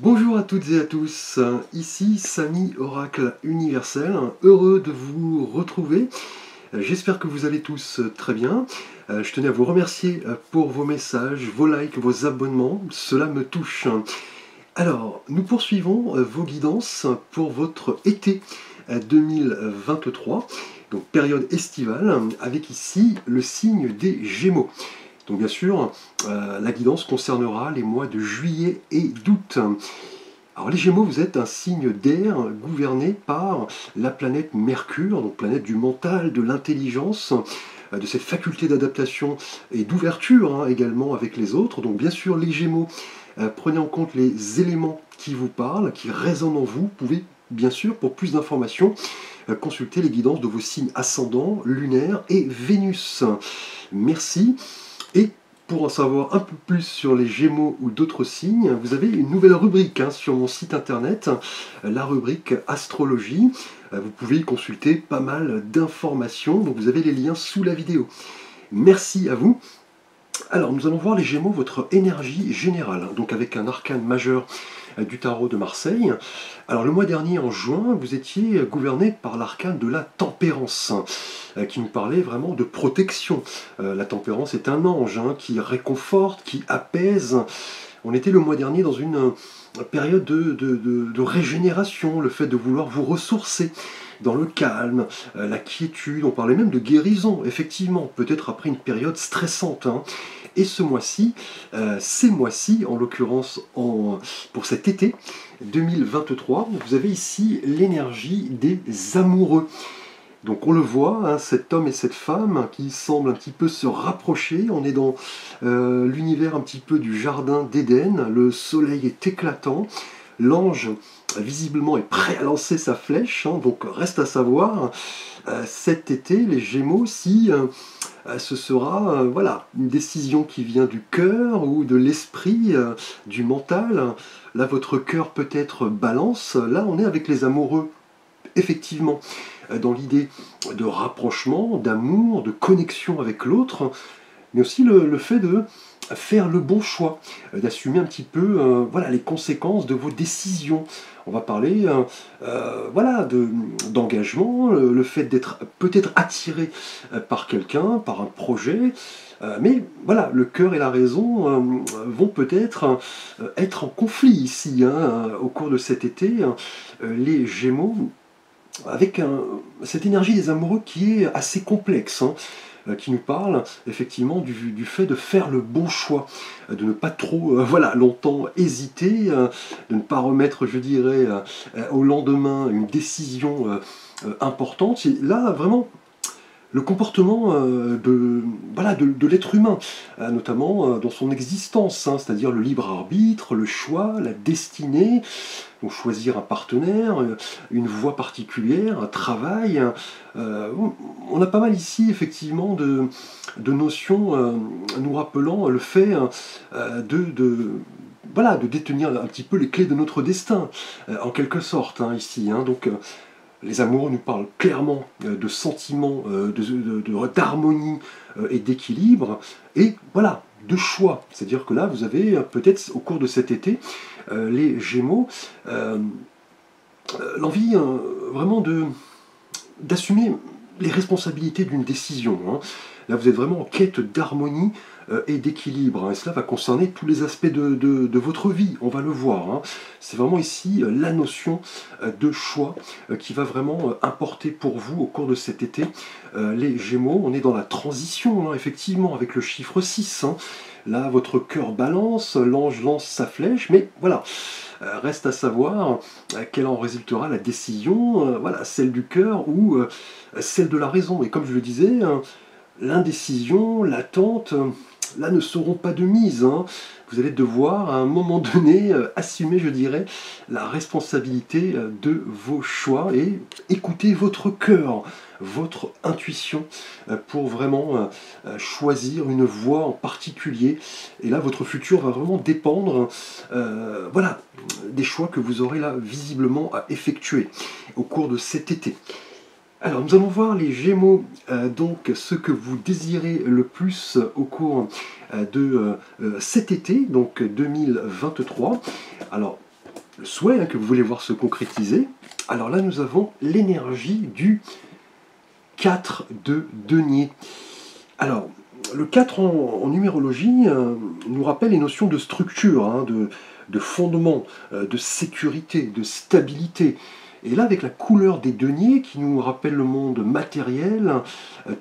Bonjour à toutes et à tous, ici Samy Oracle Universel, heureux de vous retrouver. J'espère que vous allez tous très bien. Je tenais à vous remercier pour vos messages, vos likes, vos abonnements, cela me touche. Alors, nous poursuivons vos guidances pour votre été 2023, donc période estivale, avec ici le signe des Gémeaux. Donc bien sûr, la guidance concernera les mois de juillet et d'août. Alors les Gémeaux, vous êtes un signe d'air gouverné par la planète Mercure, donc planète du mental, de l'intelligence, de cette faculté d'adaptation et d'ouverture également avec les autres. Donc bien sûr, les Gémeaux, prenez en compte les éléments qui vous parlent, qui résonnent en vous. Vous pouvez bien sûr, pour plus d'informations, consulter les guidances de vos signes ascendants, lunaires et Vénus. Merci. Et pour en savoir un peu plus sur les Gémeaux ou d'autres signes, vous avez une nouvelle rubrique sur mon site internet, la rubrique Astrologie. Vous pouvez y consulter pas mal d'informations, donc vous avez les liens sous la vidéo. Merci à vous. Alors, nous allons voir les Gémeaux, votre énergie générale, donc avec un arcane majeur du tarot de Marseille. Alors, le mois dernier, en juin, vous étiez gouverné par l'arcane de la tempérance, qui nous parlait vraiment de protection. La tempérance est un ange qui réconforte, qui apaise. On était le mois dernier dans une période de régénération, le fait de vouloir vous ressourcer dans le calme, la quiétude, on parlait même de guérison, effectivement, peut-être après une période stressante. Et ce mois-ci, ces mois-ci, en l'occurrence pour cet été 2023, vous avez ici l'énergie des amoureux. Donc on le voit, cet homme et cette femme qui semblent un petit peu se rapprocher. On est dans l'univers un petit peu du jardin d'Éden. Le soleil est éclatant. L'ange, visiblement, est prêt à lancer sa flèche. Donc reste à savoir, cet été, les Gémeaux, si ce sera voilà, une décision qui vient du cœur ou de l'esprit, du mental. Là, votre cœur peut-être balance. Là, on est avec les amoureux, effectivement, dans l'idée de rapprochement, d'amour, de connexion avec l'autre, mais aussi le fait de faire le bon choix, d'assumer un petit peu voilà, les conséquences de vos décisions. On va parler voilà, d'engagement, le fait d'être peut-être attiré par quelqu'un, par un projet, mais voilà, le cœur et la raison vont peut-être être en conflit ici, au cours de cet été. Les Gémeaux, avec cette énergie des amoureux qui est assez complexe, qui nous parle effectivement du fait de faire le bon choix, de ne pas trop voilà, longtemps hésiter, de ne pas remettre, je dirais, au lendemain une décision importante. C'est là vraiment le comportement voilà, de l'être humain, notamment dans son existence, c'est-à-dire le libre arbitre, le choix, la destinée, donc choisir un partenaire, une voie particulière, un travail. On a pas mal ici, effectivement, de notions nous rappelant le fait voilà, de détenir un petit peu les clés de notre destin, en quelque sorte, ici. Donc, les amoureux nous parlent clairement de sentiments, d'harmonie et d'équilibre, et voilà, de choix. C'est-à-dire que là, vous avez peut-être au cours de cet été, les Gémeaux, l'envie vraiment d'assumer les responsabilités d'une décision. Là, vous êtes vraiment en quête d'harmonie et d'équilibre. Et cela va concerner tous les aspects de votre vie, on va le voir. C'est vraiment ici la notion de choix qui va vraiment importer pour vous au cours de cet été. Les Gémeaux, on est dans la transition, effectivement, avec le chiffre 6. Là, votre cœur balance, l'ange lance sa flèche, mais voilà, reste à savoir quelle en résultera la décision, voilà, celle du cœur ou celle de la raison. Et comme je le disais, l'indécision, l'attente, là ne seront pas de mise. Vous allez devoir à un moment donné assumer, je dirais, la responsabilité de vos choix et écouter votre cœur, votre intuition pour vraiment choisir une voie en particulier. Et là, votre futur va vraiment dépendre voilà, des choix que vous aurez là visiblement à effectuer au cours de cet été. Alors, nous allons voir les Gémeaux, donc ce que vous désirez le plus au cours de cet été, donc 2023. Alors, souhait que vous voulez voir se concrétiser. Alors là, nous avons l'énergie du 4 de denier. Alors, le 4 en numérologie nous rappelle les notions de structure, de fondement, de sécurité, de stabilité. Et là, avec la couleur des deniers qui nous rappelle le monde matériel,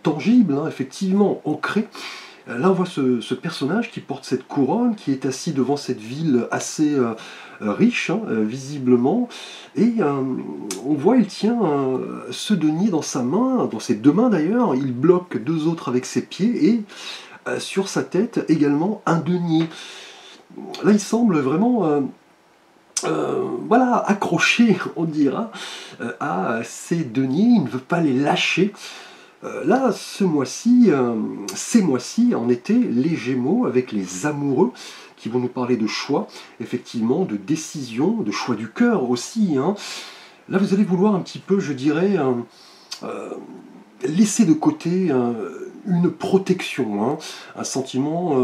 tangible, effectivement ancré, là on voit ce personnage qui porte cette couronne, qui est assis devant cette ville assez riche, visiblement, et on voit, il tient ce denier dans sa main, dans ses deux mains d'ailleurs, il bloque deux autres avec ses pieds, et sur sa tête également un denier. Là il semble vraiment... voilà, accroché, on dira, à ces deniers, il ne veut pas les lâcher. Là, ces mois-ci, en été, les Gémeaux, avec les amoureux, qui vont nous parler de choix, effectivement, de décision, de choix du cœur aussi. Là, vous allez vouloir un petit peu, je dirais, laisser de côté une protection, un sentiment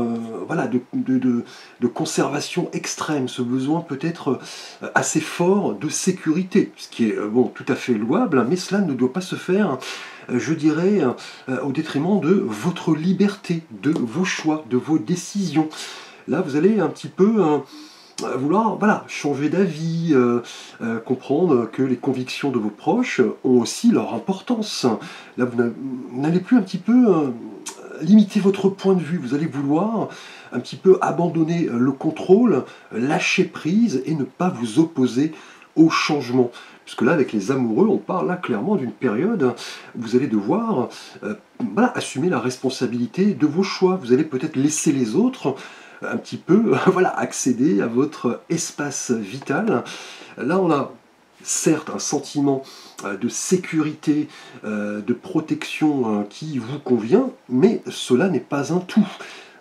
voilà, de conservation extrême, ce besoin peut-être assez fort de sécurité, ce qui est bon, tout à fait louable, mais cela ne doit pas se faire, je dirais, au détriment de votre liberté, de vos choix, de vos décisions. Là, vous allez un petit peu vouloir voilà, changer d'avis, comprendre que les convictions de vos proches ont aussi leur importance. Là, vous n'allez plus un petit peu limiter votre point de vue, vous allez vouloir un petit peu abandonner le contrôle, lâcher prise et ne pas vous opposer au changement. Puisque là, avec les amoureux, on parle là clairement d'une période où vous allez devoir voilà, assumer la responsabilité de vos choix. Vous allez peut-être laisser les autres un petit peu voilà, accéder à votre espace vital. Là, on a certes un sentiment de sécurité, de protection qui vous convient, mais cela n'est pas un tout.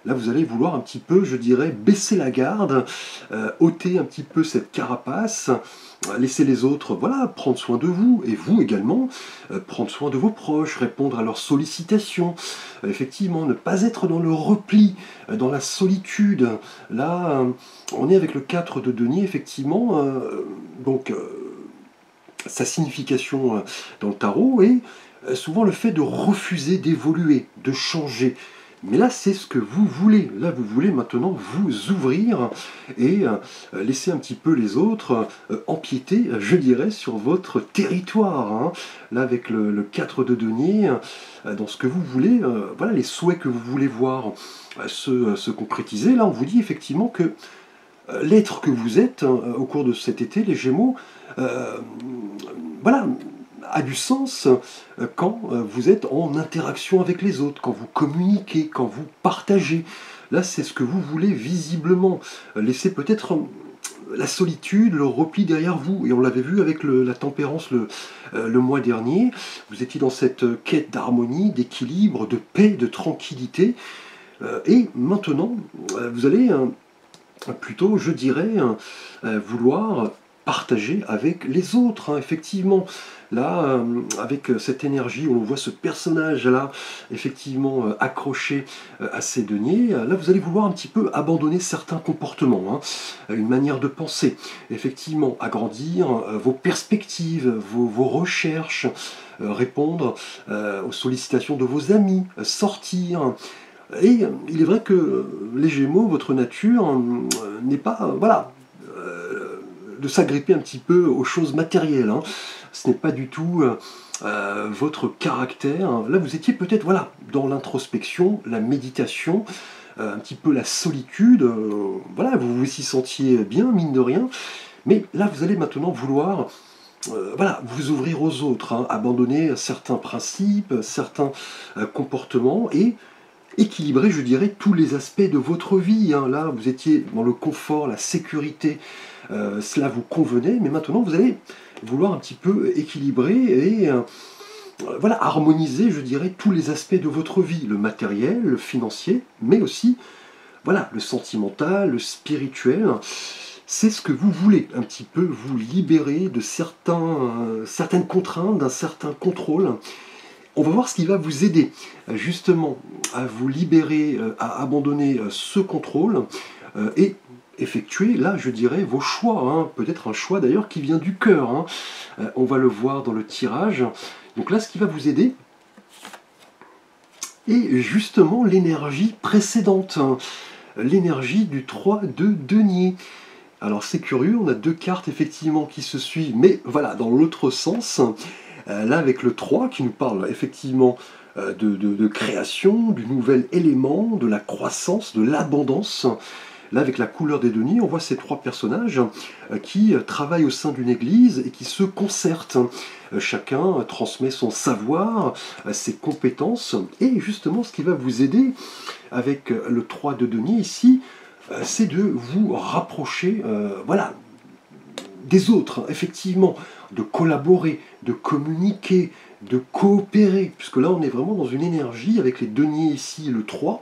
Là, vous allez vouloir un petit peu, je dirais, baisser la garde, ôter un petit peu cette carapace, laisser les autres, voilà, prendre soin de vous, et vous également, prendre soin de vos proches, répondre à leurs sollicitations, effectivement, ne pas être dans le repli, dans la solitude. Là, on est avec le 4 de denier, effectivement, donc sa signification dans le tarot est souvent le fait de refuser d'évoluer, de changer. Mais là, c'est ce que vous voulez. Là, vous voulez maintenant vous ouvrir et laisser un petit peu les autres empiéter, je dirais, sur votre territoire. Là, avec le 4 de denier, dans ce que vous voulez, voilà les souhaits que vous voulez voir se concrétiser. Là, on vous dit effectivement que l'être que vous êtes au cours de cet été, les Gémeaux, voilà, a du sens quand vous êtes en interaction avec les autres, quand vous communiquez, quand vous partagez. Là, c'est ce que vous voulez visiblement. Laisser peut-être la solitude, le repli derrière vous. Et on l'avait vu avec la tempérance le mois dernier. Vous étiez dans cette quête d'harmonie, d'équilibre, de paix, de tranquillité. Et maintenant, vous allez plutôt, je dirais, vouloir partager avec les autres, effectivement. Là, avec cette énergie, on voit ce personnage-là, effectivement, accroché à ses deniers. Là, vous allez vouloir un petit peu abandonner certains comportements, une manière de penser. Effectivement, agrandir vos perspectives, vos recherches, répondre aux sollicitations de vos amis, sortir. Et il est vrai que les Gémeaux, votre nature, n'est pas, voilà, de s'agripper un petit peu aux choses matérielles. Ce n'est pas du tout votre caractère. Là, vous étiez peut-être voilà, dans l'introspection, la méditation, un petit peu la solitude. Voilà, vous vous y sentiez bien, mine de rien. Mais là, vous allez maintenant vouloir voilà, vous ouvrir aux autres, abandonner certains principes, certains comportements et équilibrer, je dirais, tous les aspects de votre vie. Là, vous étiez dans le confort, la sécurité, cela vous convenait, mais maintenant, vous allez vouloir un petit peu équilibrer et voilà, harmoniser, je dirais, tous les aspects de votre vie, le matériel, le financier, mais aussi voilà, le sentimental, le spirituel. C'est ce que vous voulez, un petit peu vous libérer de certaines contraintes, d'un certain contrôle. On va voir ce qui va vous aider justement à vous libérer, à abandonner ce contrôle et effectuer, là, je dirais, vos choix, hein. Peut-être un choix d'ailleurs qui vient du cœur, hein. On va le voir dans le tirage. Donc là, ce qui va vous aider est justement l'énergie précédente, hein. L'énergie du 3 de denier. Alors c'est curieux, on a deux cartes effectivement qui se suivent, mais voilà, dans l'autre sens. Là avec le 3 qui nous parle effectivement de création, du nouvel élément, de la croissance, de l'abondance. Là avec la couleur des deniers, on voit ces trois personnages qui travaillent au sein d'une église et qui se concertent. Chacun transmet son savoir, ses compétences, et justement ce qui va vous aider avec le 3 de denier ici, c'est de vous rapprocher voilà, des autres, effectivement, de collaborer, de communiquer, de coopérer, puisque là on est vraiment dans une énergie, avec les deniers ici, le 3,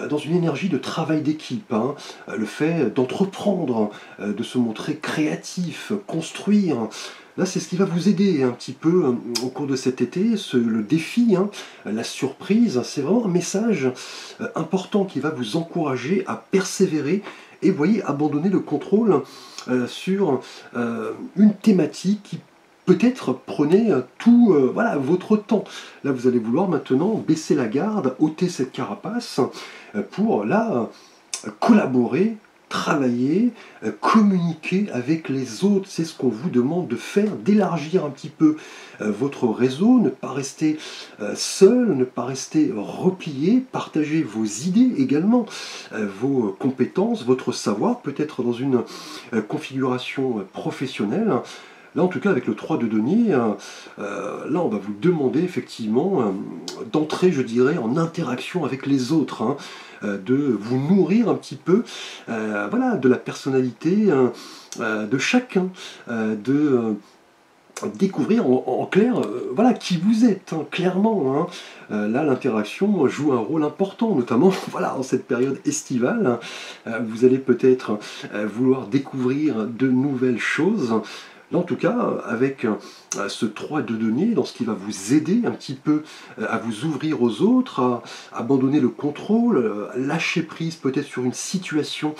dans une énergie de travail d'équipe, hein, le fait d'entreprendre, de se montrer créatif, construire. Là, c'est ce qui va vous aider un petit peu au cours de cet été, le défi, hein, la surprise. C'est vraiment un message important qui va vous encourager à persévérer et, vous voyez, abandonner le contrôle sur une thématique qui peut-être prenait tout voilà, votre temps. Là, vous allez vouloir maintenant baisser la garde, ôter cette carapace pour là collaborer, travailler, communiquer avec les autres. C'est ce qu'on vous demande de faire, d'élargir un petit peu votre réseau, ne pas rester seul, ne pas rester replié, partager vos idées également, vos compétences, votre savoir, peut-être dans une configuration professionnelle. Là, en tout cas, avec le 3 de denier, là, on va vous demander effectivement d'entrer, je dirais, en interaction avec les autres, hein, de vous nourrir un petit peu voilà, de la personnalité de chacun, de découvrir en clair voilà, qui vous êtes, hein, clairement. Hein. Là, l'interaction joue un rôle important, notamment voilà, en cette période estivale. Vous allez peut-être vouloir découvrir de nouvelles choses. Là, en tout cas, avec ce 3 de denier, dans ce qui va vous aider un petit peu à vous ouvrir aux autres, à abandonner le contrôle, lâcher prise peut-être sur une situation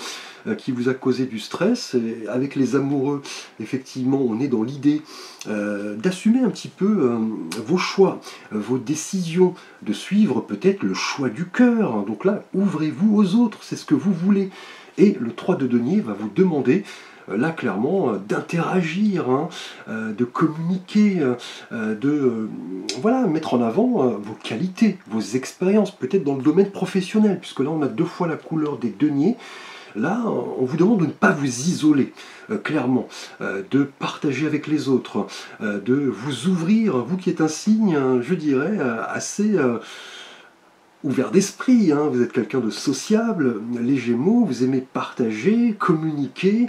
qui vous a causé du stress. Et avec les amoureux, effectivement, on est dans l'idée d'assumer un petit peu vos choix, vos décisions, de suivre peut-être le choix du cœur. Donc là, ouvrez-vous aux autres, c'est ce que vous voulez. Et le 3 de denier va vous demander là clairement d'interagir, hein, de communiquer, de voilà, mettre en avant vos qualités, vos expériences, peut-être dans le domaine professionnel, puisque là on a deux fois la couleur des deniers. Là, on vous demande de ne pas vous isoler, clairement, de partager avec les autres, de vous ouvrir, vous qui êtes un signe, je dirais, assez ouvert d'esprit, hein. Vous êtes quelqu'un de sociable, les Gémeaux, vous aimez partager, communiquer.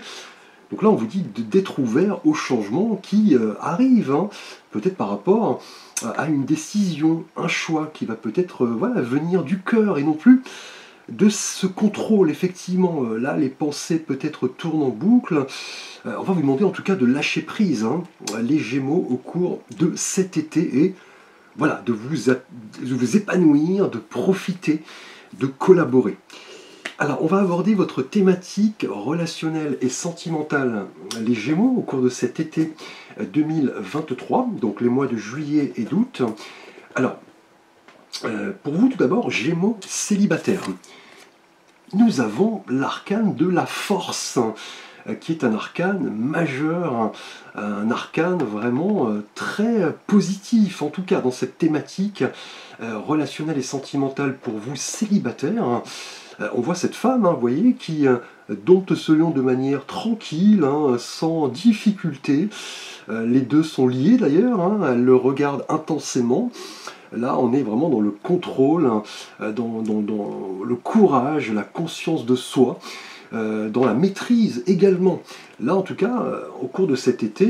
Donc là, on vous dit d'être ouvert aux changements qui arrivent, hein, peut-être par rapport à une décision, un choix qui va peut-être voilà, venir du cœur et non plus de ce contrôle. Effectivement, là, les pensées peut-être tournent en boucle. On va vous demander en tout cas de lâcher prise, hein, les Gémeaux, au cours de cet été et voilà, de vous épanouir, de profiter, de collaborer. Alors, on va aborder votre thématique relationnelle et sentimentale, les Gémeaux, au cours de cet été 2023, donc les mois de juillet et d'août. Alors, pour vous, tout d'abord, Gémeaux célibataires. Nous avons l'arcane de la force, qui est un arcane majeur, un arcane vraiment très positif, en tout cas dans cette thématique relationnelle et sentimentale pour vous célibataires. On voit cette femme, hein, vous voyez, qui dompte ce lion de manière tranquille, hein, sans difficulté. Les deux sont liés d'ailleurs, hein, elle le regarde intensément. Là, on est vraiment dans le contrôle, hein, dans le courage, la conscience de soi, dans la maîtrise également. Là, en tout cas, au cours de cet été,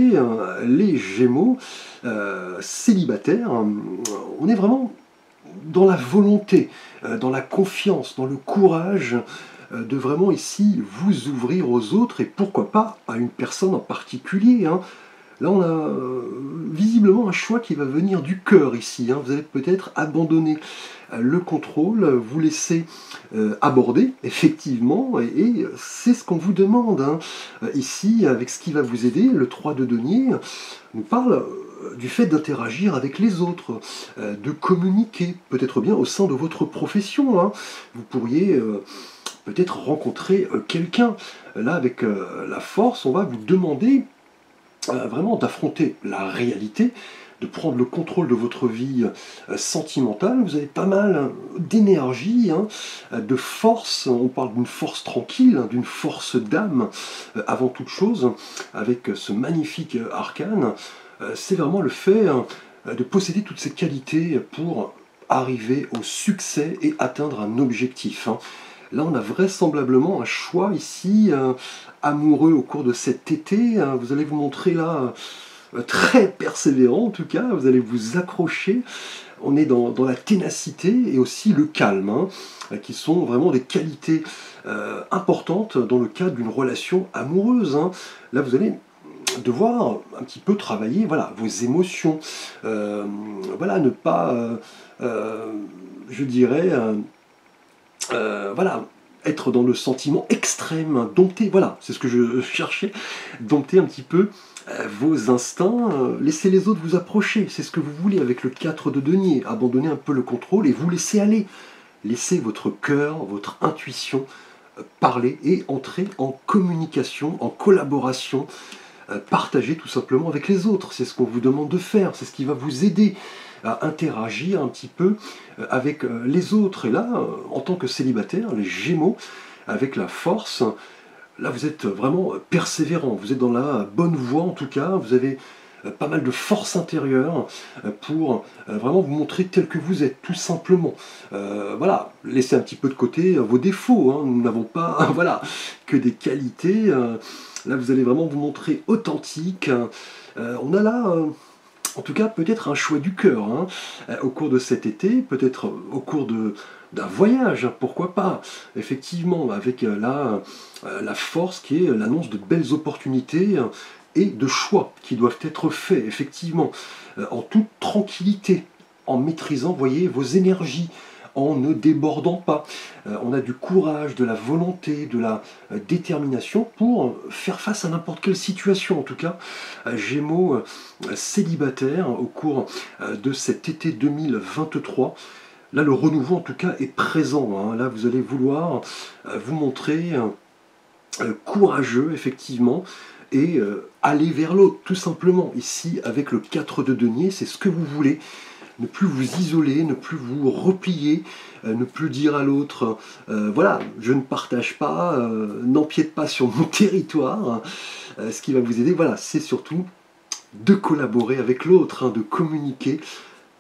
les Gémeaux célibataires, on est vraiment dans la volonté, dans la confiance, dans le courage de vraiment ici vous ouvrir aux autres et pourquoi pas à une personne en particulier. Hein. Là, on a visiblement un choix qui va venir du cœur ici. Hein. Vous allez peut-être abandonner le contrôle, vous laissez aborder, effectivement, et c'est ce qu'on vous demande, hein. Ici, avec ce qui va vous aider, le 3 de denier nous parle du fait d'interagir avec les autres, de communiquer, peut-être bien au sein de votre profession, hein. Vous pourriez peut-être rencontrer quelqu'un. Là, avec la force, on va vous demander vraiment d'affronter la réalité, de prendre le contrôle de votre vie sentimentale. Vous avez pas mal d'énergie, hein, de force. On parle d'une force tranquille, hein, d'une force d'âme, avant toute chose, avec ce magnifique arcane. C'est vraiment le fait de posséder toutes ces qualités pour arriver au succès et atteindre un objectif, hein. Là, on a vraisemblablement un choix ici, amoureux au cours de cet été. Vous allez vous montrer là très persévérant en tout cas, vous allez vous accrocher. On est dans la ténacité et aussi le calme, hein, qui sont vraiment des qualités importantes dans le cadre d'une relation amoureuse, hein. Là, vous allez devoir un petit peu travailler, voilà, vos émotions, voilà, ne pas, je dirais, voilà, être dans le sentiment extrême, dompter, voilà, c'est ce que je cherchais, dompter un petit peu vos instincts, laisser les autres vous approcher, c'est ce que vous voulez avec le 4 de denier, abandonner un peu le contrôle et vous laisser aller, laisser votre cœur, votre intuition parler et entrer en communication, en collaboration, partager tout simplement avec les autres, c'est ce qu'on vous demande de faire, c'est ce qui va vous aider à interagir un petit peu avec les autres. Et là, en tant que célibataire, les Gémeaux, avec la force, là vous êtes vraiment persévérant, vous êtes dans la bonne voie en tout cas, vous avez pas mal de force intérieure pour vraiment vous montrer tel que vous êtes, tout simplement. Voilà, laissez un petit peu de côté vos défauts, hein. Nous n'avons pas voilà, que des qualités. Là, vous allez vraiment vous montrer authentique. On a là, en tout cas, peut-être un choix du cœur, hein, au cours de cet été, peut-être au cours d'un voyage, pourquoi pas, effectivement, avec là, la force qui est l'annonce de belles opportunités et de choix qui doivent être faits, effectivement, en toute tranquillité, en maîtrisant, voyez, vos énergies, en ne débordant pas. On a du courage, de la volonté, de la détermination pour faire face à n'importe quelle situation. En tout cas, Gémeaux célibataire au cours de cet été 2023. Là, le renouveau, en tout cas, est présent, hein. Là, vous allez vouloir vous montrer courageux, effectivement, et aller vers l'autre, tout simplement. Ici, avec le 4 de denier, c'est ce que vous voulez. Ne plus vous isoler, ne plus vous replier, ne plus dire à l'autre voilà, je ne partage pas, n'empiète pas sur mon territoire. Ce qui va vous aider, voilà, c'est surtout de collaborer avec l'autre, hein, de communiquer.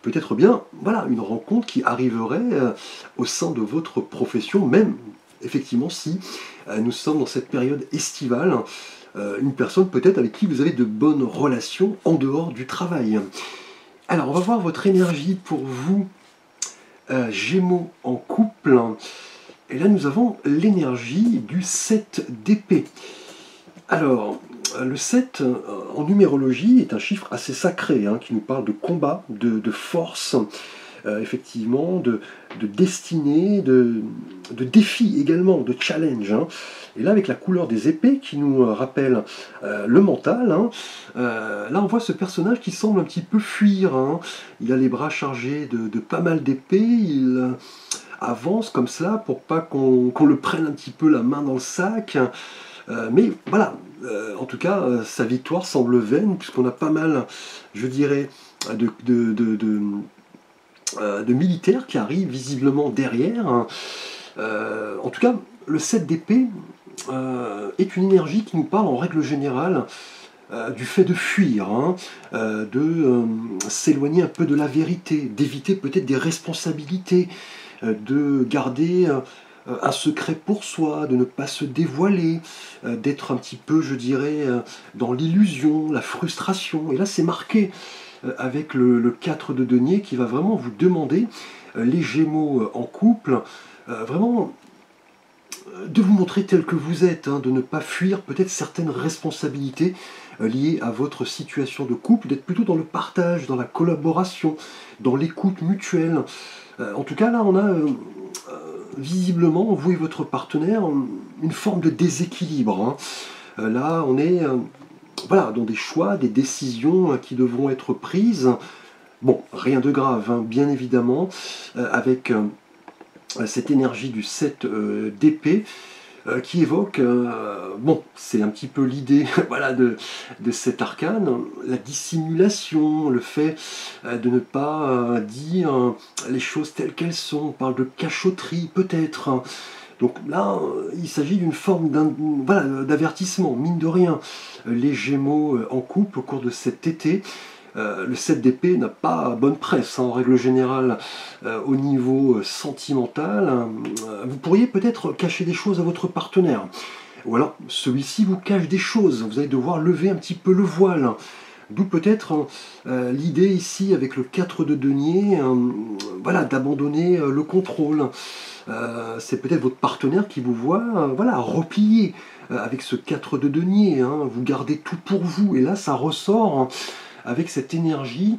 Peut-être bien, voilà, une rencontre qui arriverait au sein de votre profession, même effectivement si nous sommes dans cette période estivale, une personne peut-être avec qui vous avez de bonnes relations en dehors du travail. Alors, on va voir votre énergie pour vous, Gémeaux en couple. Et là, nous avons l'énergie du 7 d'épée. Alors, le 7, en numérologie, est un chiffre assez sacré, hein, qui nous parle de combat, de force, effectivement, de destinée, de défi également, de challenge, hein. Et là, avec la couleur des épées qui nous rappelle le mental, hein, là on voit ce personnage qui semble un petit peu fuir, hein. Il a les bras chargés de pas mal d'épées, il avance comme cela pour pas qu'on le prenne un petit peu la main dans le sac. Mais voilà, en tout cas, sa victoire semble vaine, puisqu'on a pas mal, je dirais, de militaires qui arrivent visiblement derrière, hein. En tout cas, le 7 d'épée est une énergie qui nous parle en règle générale du fait de fuir, hein, de s'éloigner un peu de la vérité, d'éviter peut-être des responsabilités, de garder un secret pour soi, de ne pas se dévoiler, d'être un petit peu, je dirais, dans l'illusion, la frustration. Et là, c'est marqué avec le 4 de denier qui va vraiment vous demander, les Gémeaux en couple, vraiment de vous montrer tel que vous êtes, hein, de ne pas fuir peut-être certaines responsabilités liées à votre situation de couple, d'être plutôt dans le partage, dans la collaboration, dans l'écoute mutuelle. En tout cas, là, on a visiblement, vous et votre partenaire, une forme de déséquilibre, hein. Là, on est voilà, dans des choix, des décisions qui devront être prises. Bon, rien de grave, hein, bien évidemment, avec cette énergie du 7 d'épée, qui évoque, bon, c'est un petit peu l'idée voilà, de cet arcane, la dissimulation, le fait de ne pas dire les choses telles qu'elles sont, on parle de cachotterie peut-être, hein. Donc là, il s'agit d'une forme voilà, d'avertissement, mine de rien. Les Gémeaux en couple au cours de cet été, le 7 d'épée n'a pas bonne presse, hein, en règle générale, au niveau sentimental. Vous pourriez peut-être cacher des choses à votre partenaire. Ou alors, celui-ci vous cache des choses. Vous allez devoir lever un petit peu le voile. D'où peut-être l'idée ici, avec le 4 de denier, voilà, d'abandonner le contrôle. C'est peut-être votre partenaire qui vous voit voilà, replier avec ce 4 de denier. Hein. Vous gardez tout pour vous. Et là, ça ressort, hein, avec cette énergie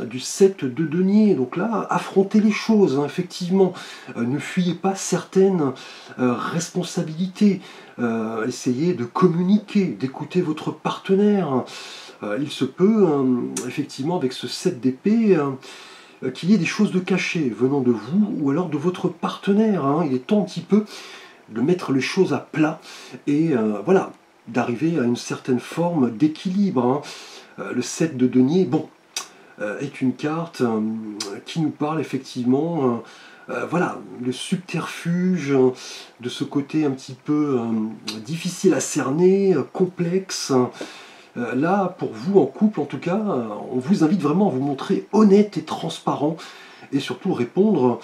du 7 de denier. Donc là, affrontez les choses, hein, effectivement. Ne fuyez pas certaines responsabilités. Essayez de communiquer, d'écouter votre partenaire. Il se peut, effectivement, avec ce 7 d'épée, qu'il y ait des choses de cachées venant de vous ou alors de votre partenaire, hein. Il est temps un petit peu de mettre les choses à plat et voilà, d'arriver à une certaine forme d'équilibre, hein. Le 7 de denier, bon, est une carte qui nous parle effectivement, voilà, le subterfuge, de ce côté un petit peu difficile à cerner, complexe. Là, pour vous en couple en tout cas, on vous invite vraiment à vous montrer honnête et transparent et surtout répondre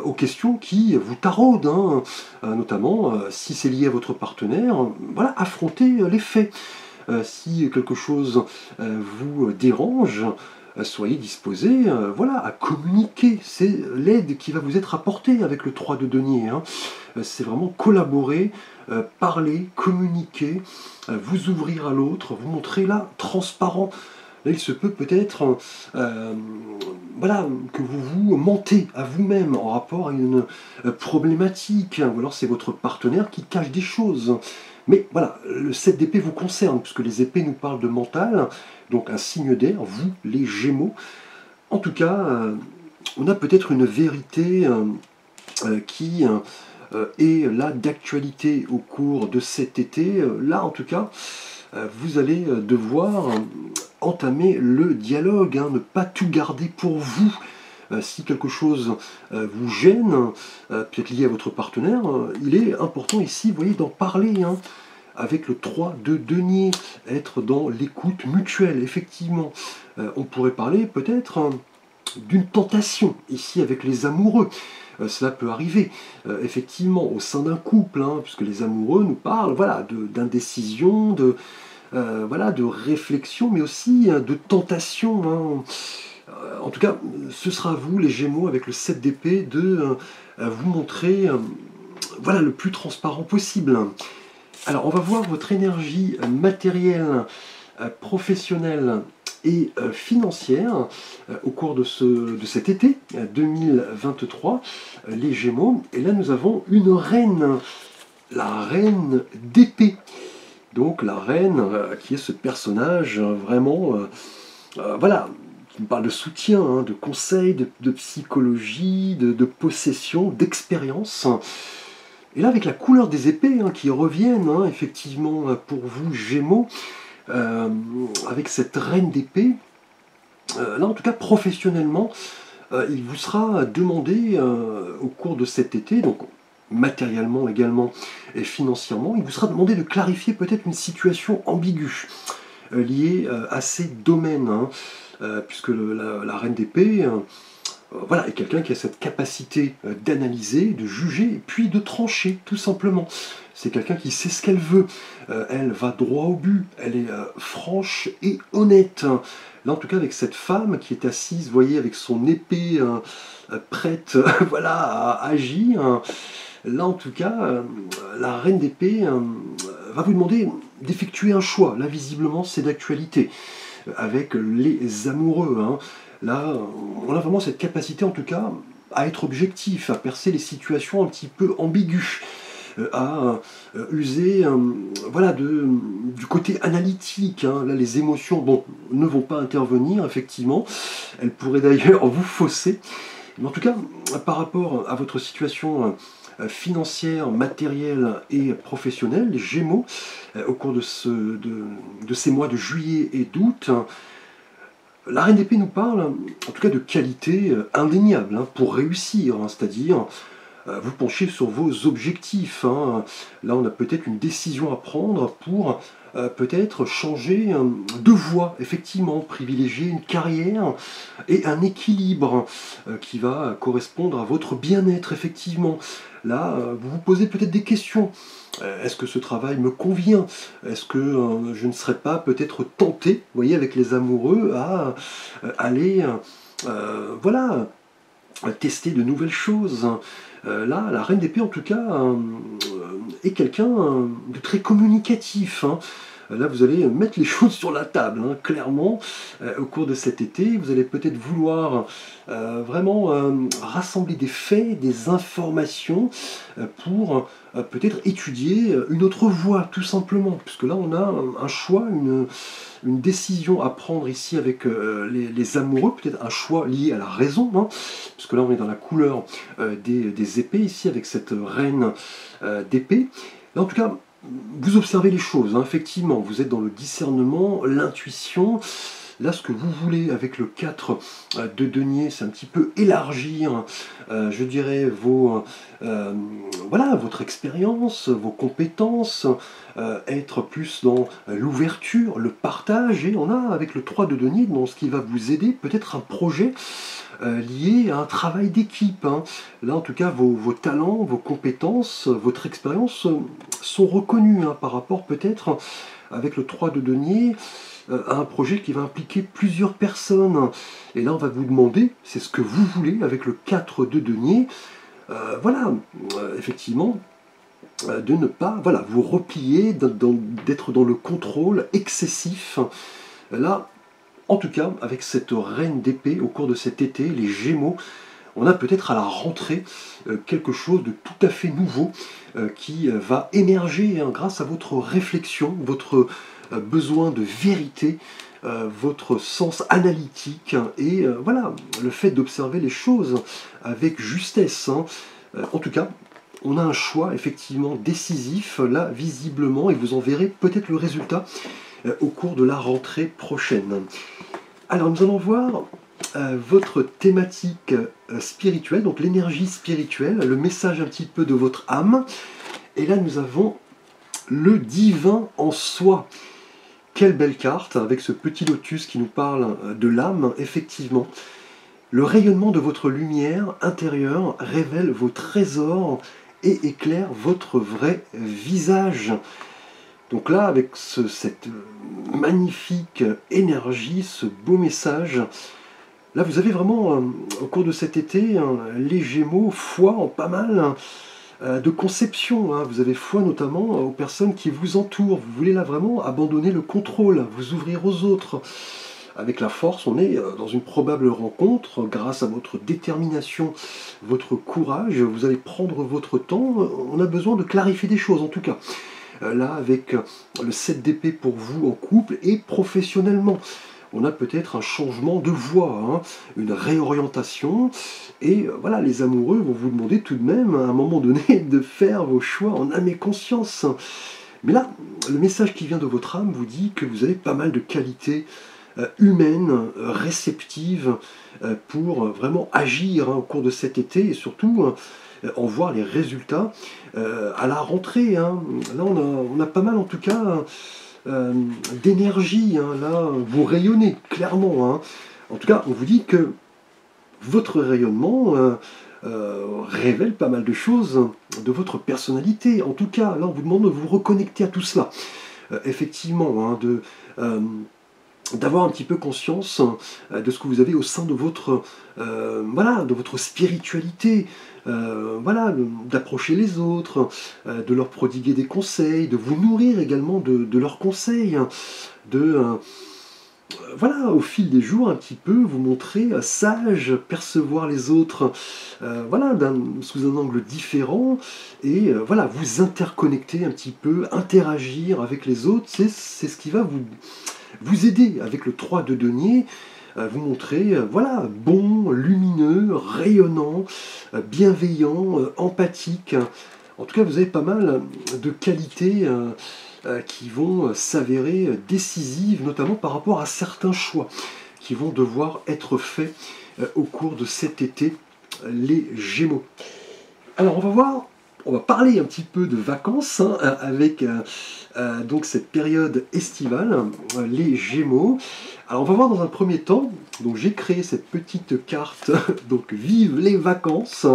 aux questions qui vous taraudent, hein. Notamment si c'est lié à votre partenaire, voilà, affrontez les faits. Si quelque chose vous dérange, soyez disposés voilà, à communiquer. C'est l'aide qui va vous être apportée avec le 3 de denier, hein. C'est vraiment collaborer, parler, communiquer, vous ouvrir à l'autre, vous montrer là transparent. Là, il se peut peut-être voilà, que vous vous mentez à vous-même en rapport à une problématique, hein, ou alors c'est votre partenaire qui cache des choses. Mais voilà, le 7 d'épée vous concerne, puisque les épées nous parlent de mental, donc un signe d'air, vous, les Gémeaux. En tout cas, on a peut-être une vérité qui est là d'actualité au cours de cet été. Là, en tout cas, vous allez devoir entamer le dialogue, hein, ne pas tout garder pour vous. Si quelque chose vous gêne, peut-être lié à votre partenaire, il est important ici, vous voyez, d'en parler, hein, avec le 3 de denier, être dans l'écoute mutuelle, effectivement. On pourrait parler peut-être d'une tentation, ici avec les amoureux. Cela peut arriver, effectivement, au sein d'un couple, hein, puisque les amoureux nous parlent voilà, d'indécision, voilà, de réflexion, mais aussi de tentation, hein. En tout cas, ce sera à vous, les Gémeaux, avec le 7 d'épée, de vous montrer voilà, le plus transparent possible. Alors, on va voir votre énergie matérielle, professionnelle et financière au cours de cet été 2023, les Gémeaux. Et là, nous avons une reine, la reine d'épée. Donc, la reine qui est ce personnage vraiment, voilà, qui me parle de soutien, hein, de conseils, de psychologie, de possession, d'expérience. Et là, avec la couleur des épées hein, qui reviennent, hein, effectivement, pour vous, Gémeaux, avec cette reine d'épée, là, en tout cas, professionnellement, il vous sera demandé, au cours de cet été, donc matériellement également et financièrement, il vous sera demandé de clarifier peut-être une situation ambiguë liée à ces domaines, hein, puisque la reine d'épée voilà, est quelqu'un qui a cette capacité d'analyser, de juger, et puis de trancher, tout simplement. C'est quelqu'un qui sait ce qu'elle veut. Elle va droit au but, elle est franche et honnête. Là, en tout cas, avec cette femme qui est assise, vous voyez, avec son épée prête voilà, à agir. Là, en tout cas, la reine d'épée va vous demander d'effectuer un choix. Là, visiblement, c'est d'actualité. Avec les amoureux, hein. Là, on a vraiment cette capacité, en tout cas, à être objectif, à percer les situations un petit peu ambiguës, à user voilà, du côté analytique. Hein. Là, les émotions bon, ne vont pas intervenir, effectivement. Elles pourraient d'ailleurs vous fausser. Mais en tout cas, par rapport à votre situation financière, matérielle et professionnelle, les Gémeaux, au cours de ces mois de juillet et d'août, la Reine d'Épée nous parle, en tout cas, de qualités indéniables hein, pour réussir, hein, c'est-à-dire vous penchez sur vos objectifs. Hein. Là, on a peut-être une décision à prendre pour peut-être changer de voie, effectivement, privilégier une carrière et un équilibre qui va correspondre à votre bien-être, effectivement. Là, vous vous posez peut-être des questions. Est-ce que ce travail me convient? Est-ce que je ne serais pas peut-être tenté, vous voyez, avec les amoureux, à aller, voilà, tester de nouvelles choses? Là, la Reine d'Épée, en tout cas, est quelqu'un de très communicatif. Hein. Là, vous allez mettre les choses sur la table, hein, clairement, au cours de cet été. Vous allez peut-être vouloir vraiment rassembler des faits, des informations pour peut-être étudier une autre voie, tout simplement. Puisque là, on a un choix, une décision à prendre ici avec les amoureux, peut-être un choix lié à la raison, hein, puisque là, on est dans la couleur des épées, ici, avec cette reine d'épée. Là, en tout cas, vous observez les choses, hein, effectivement, vous êtes dans le discernement, l'intuition. Là, ce que vous voulez avec le 4 de denier, c'est un petit peu élargir, je dirais, voilà, votre expérience, vos compétences, être plus dans l'ouverture, le partage. Et on a, avec le 3 de denier, dans ce qui va vous aider, peut-être un projet lié à un travail d'équipe. Hein. Là, en tout cas, vos talents, vos compétences, votre expérience sont reconnus hein, par rapport peut-être avec le 3 de denier à un projet qui va impliquer plusieurs personnes. Et là, on va vous demander, c'est ce que vous voulez avec le 4 de denier, voilà, effectivement, de ne pas voilà, vous replier, d'être dans le contrôle excessif. Là, en tout cas, avec cette reine d'épée, au cours de cet été, les Gémeaux, on a peut-être à la rentrée quelque chose de tout à fait nouveau qui va émerger hein, grâce à votre réflexion, votre besoin de vérité, votre sens analytique et voilà, le fait d'observer les choses avec justesse. Hein. En tout cas, on a un choix effectivement décisif là, visiblement, et vous en verrez peut-être le résultat au cours de la rentrée prochaine. Alors nous allons voir votre thématique spirituelle, donc l'énergie spirituelle, le message un petit peu de votre âme. Et là nous avons le divin en soi. Quelle belle carte avec ce petit lotus qui nous parle de l'âme, effectivement. Le rayonnement de votre lumière intérieure révèle vos trésors et éclaire votre vrai visage. Donc là, avec cette magnifique énergie, ce beau message, là vous avez vraiment, au cours de cet été, les Gémeaux, foi en pas mal de conception. Hein. Vous avez foi notamment aux personnes qui vous entourent. Vous voulez là vraiment abandonner le contrôle, vous ouvrir aux autres. Avec la force, on est dans une probable rencontre, grâce à votre détermination, votre courage, vous allez prendre votre temps. On a besoin de clarifier des choses en tout cas. Là, avec le 7 d'épée pour vous en couple et professionnellement. On a peut-être un changement de voie, hein, une réorientation. Et voilà, les amoureux vont vous demander tout de même, à un moment donné, de faire vos choix en âme et conscience. Mais là, le message qui vient de votre âme vous dit que vous avez pas mal de qualités humaines, réceptives, pour vraiment agir hein, au cours de cet été et surtout en voir les résultats à la rentrée. Hein. Là, on a pas mal en tout cas d'énergie. Hein. Là, vous rayonnez clairement. Hein. En tout cas, on vous dit que votre rayonnement révèle pas mal de choses de votre personnalité. En tout cas, là, on vous demande de vous reconnecter à tout cela. Effectivement, hein, d'avoir un petit peu conscience de ce que vous avez au sein de votre, voilà, de votre spiritualité, voilà, d'approcher les autres, de leur prodiguer des conseils, de vous nourrir également de leurs conseils, de voilà, au fil des jours, un petit peu, vous montrer sage, percevoir les autres voilà, sous un angle différent, et voilà, vous interconnecter un petit peu, interagir avec les autres, c'est ce qui va vous aider avec le 3 de denier, vous montrer, voilà, bon, lumineux, rayonnant, bienveillant, empathique. En tout cas, vous avez pas mal de qualités qui vont s'avérer décisives, notamment par rapport à certains choix qui vont devoir être faits au cours de cet été, les Gémeaux. Alors on va parler un petit peu de vacances hein, avec donc cette période estivale, les Gémeaux. Alors on va voir dans un premier temps, donc j'ai créé cette petite carte, donc vive les vacances,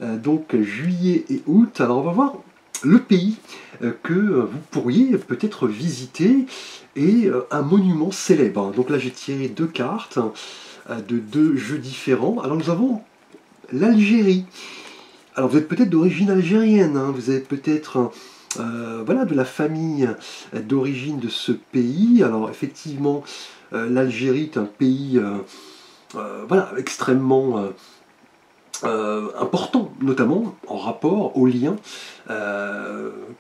donc juillet et août. Alors on va voir le pays que vous pourriez peut-être visiter et un monument célèbre. Donc là j'ai tiré deux cartes de deux jeux différents. Alors nous avons l'Algérie. Alors vous êtes peut-être d'origine algérienne, hein, vous avez peut-être voilà, de la famille d'origine de ce pays. Alors effectivement, l'Algérie est un pays voilà, extrêmement important, notamment en rapport au lien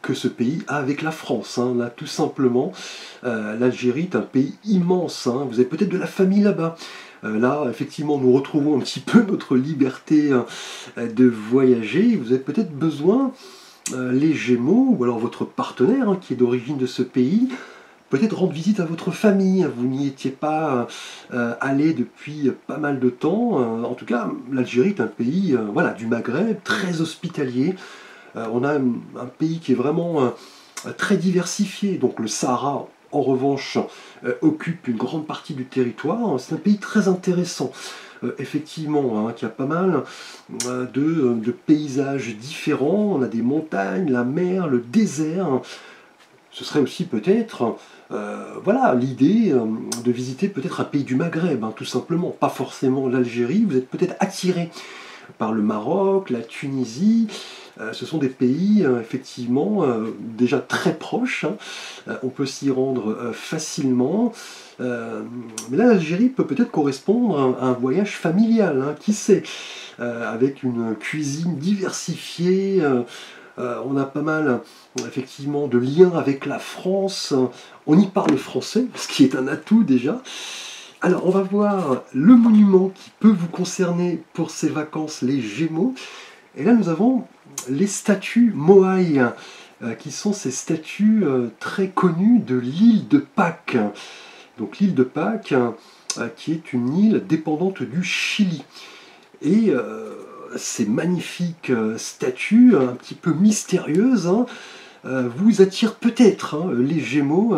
que ce pays a avec la France. Hein. Là, tout simplement, l'Algérie est un pays immense. Hein. Vous avez peut-être de la famille là-bas. Là, effectivement, nous retrouvons un petit peu notre liberté de voyager. Vous avez peut-être besoin, les Gémeaux, ou alors votre partenaire, hein, qui est d'origine de ce pays, peut-être rendre visite à votre famille. Vous n'y étiez pas allé depuis pas mal de temps. En tout cas, l'Algérie est un pays voilà, du Maghreb, très hospitalier. On a un pays qui est vraiment très diversifié. Donc le Sahara, en revanche, occupe une grande partie du territoire. C'est un pays très intéressant. Effectivement, hein, qui a pas mal de paysages différents. On a des montagnes, la mer, le désert. Ce serait aussi peut-être voilà, l'idée de visiter peut-être un pays du Maghreb, hein, tout simplement. Pas forcément l'Algérie. Vous êtes peut-être attiré par le Maroc, la Tunisie. Ce sont des pays effectivement déjà très proches, hein. On peut s'y rendre facilement, mais là l'Algérie peut peut-être correspondre à un voyage familial, hein, qui sait, avec une cuisine diversifiée, on a pas mal effectivement de liens avec la France, on y parle français, ce qui est un atout déjà. Alors on va voir le monument qui peut vous concerner pour ces vacances, les Gémeaux. Et là nous avons les statues Moai, qui sont ces statues très connues de l'île de Pâques. Donc l'île de Pâques, qui est une île dépendante du Chili. Et ces magnifiques statues, un petit peu mystérieuses, hein, vous attirent peut-être, hein, les Gémeaux,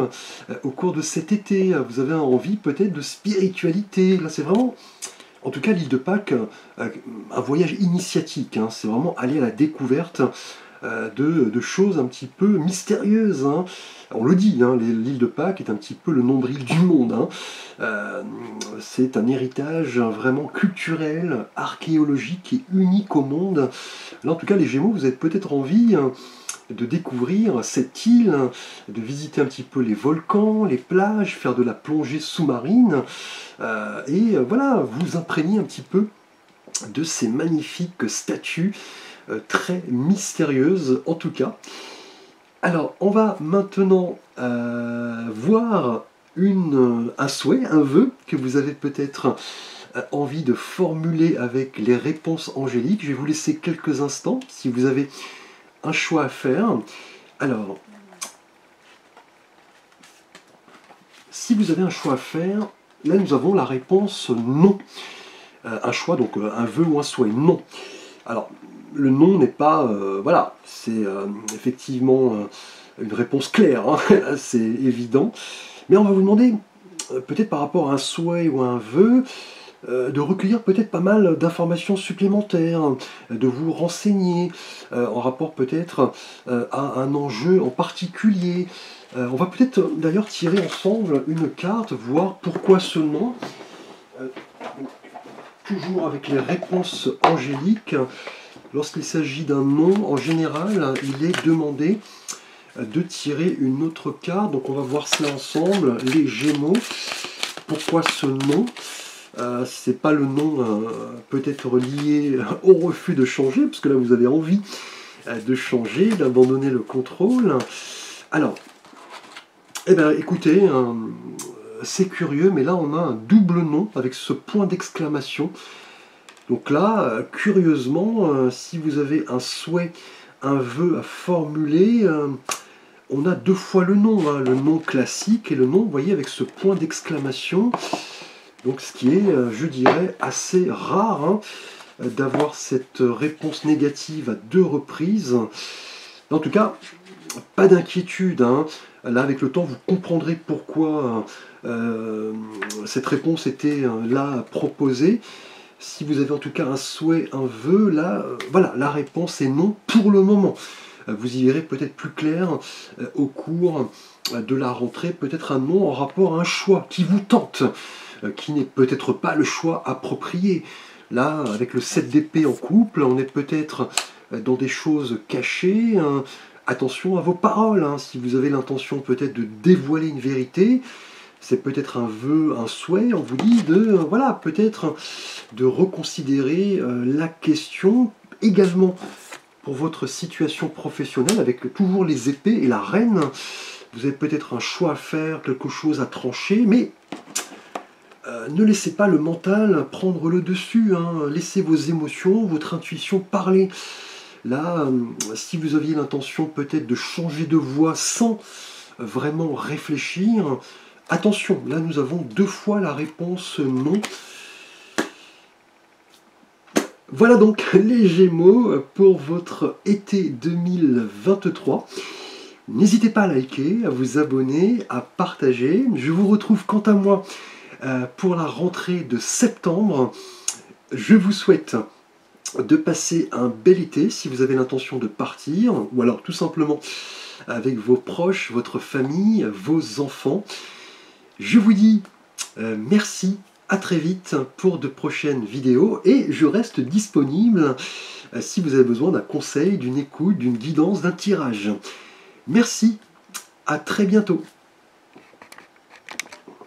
au cours de cet été. Vous avez envie peut-être de spiritualité. Là c'est vraiment... En tout cas, l'île de Pâques, un voyage initiatique, hein, c'est vraiment aller à la découverte de choses un petit peu mystérieuses. Hein. On le dit, hein, l'île de Pâques est un petit peu le nombril du monde. Hein. C'est un héritage vraiment culturel, archéologique et unique au monde. Là, en tout cas, les Gémeaux, vous avez peut-être envie de découvrir cette île, de visiter un petit peu les volcans, les plages, faire de la plongée sous-marine, et voilà, vous imprégner un petit peu de ces magnifiques statues très mystérieuses en tout cas. Alors, on va maintenant voir un souhait, un vœu que vous avez peut-être envie de formuler avec les réponses angéliques. Je vais vous laisser quelques instants si vous avez un choix à faire. Alors, si vous avez un choix à faire, là nous avons la réponse non. Un choix, donc un vœu ou un souhait, non. Alors, le non n'est pas, voilà, c'est effectivement une réponse claire, hein, c'est évident. Mais on va vous demander, peut-être par rapport à un souhait ou à un vœu, de recueillir peut-être pas mal d'informations supplémentaires, de vous renseigner en rapport peut-être à un enjeu en particulier. On va peut-être d'ailleurs tirer ensemble une carte, voir pourquoi ce nom. Toujours avec les réponses angéliques, lorsqu'il s'agit d'un nom, en général, il est demandé de tirer une autre carte. Donc on va voir cela ensemble, les Gémeaux. pourquoi ce nom? C'est pas le nom peut-être lié au refus de changer, parce que là vous avez envie de changer, d'abandonner le contrôle. Alors, eh bien écoutez, c'est curieux, mais là on a un double nom avec ce point d'exclamation. Donc là, curieusement, si vous avez un souhait, un vœu à formuler, on a deux fois le nom classique et le nom, vous voyez, avec ce point d'exclamation. Donc ce qui est, je dirais, assez rare, hein, d'avoir cette réponse négative à deux reprises. En tout cas, pas d'inquiétude, hein. Là, avec le temps, vous comprendrez pourquoi cette réponse était là proposée. Si vous avez en tout cas un souhait, un vœu, là, voilà, la réponse est non pour le moment. Vous y verrez peut-être plus clair au cours de la rentrée, peut-être un non en rapport à un choix qui vous tente, qui n'est peut-être pas le choix approprié. Là, avec le 7 d'épée en couple, on est peut-être dans des choses cachées. Attention à vos paroles, hein. Si vous avez l'intention peut-être de dévoiler une vérité, c'est peut-être un vœu, un souhait, on vous dit de, voilà, peut-être de reconsidérer la question également pour votre situation professionnelle, avec toujours les épées et la reine. Vous avez peut-être un choix à faire, quelque chose à trancher, mais ne laissez pas le mental prendre le dessus, hein. Laissez vos émotions, votre intuition parler. Là, si vous aviez l'intention peut-être de changer de voie sans vraiment réfléchir, attention, là nous avons deux fois la réponse non. Voilà donc les Gémeaux pour votre été 2023. N'hésitez pas à liker, à vous abonner, à partager. Je vous retrouve quant à moi pour la rentrée de septembre. Je vous souhaite de passer un bel été si vous avez l'intention de partir, ou alors tout simplement avec vos proches, votre famille, vos enfants. Je vous dis merci, à très vite pour de prochaines vidéos, et je reste disponible si vous avez besoin d'un conseil, d'une écoute, d'une guidance, d'un tirage. Merci, à très bientôt.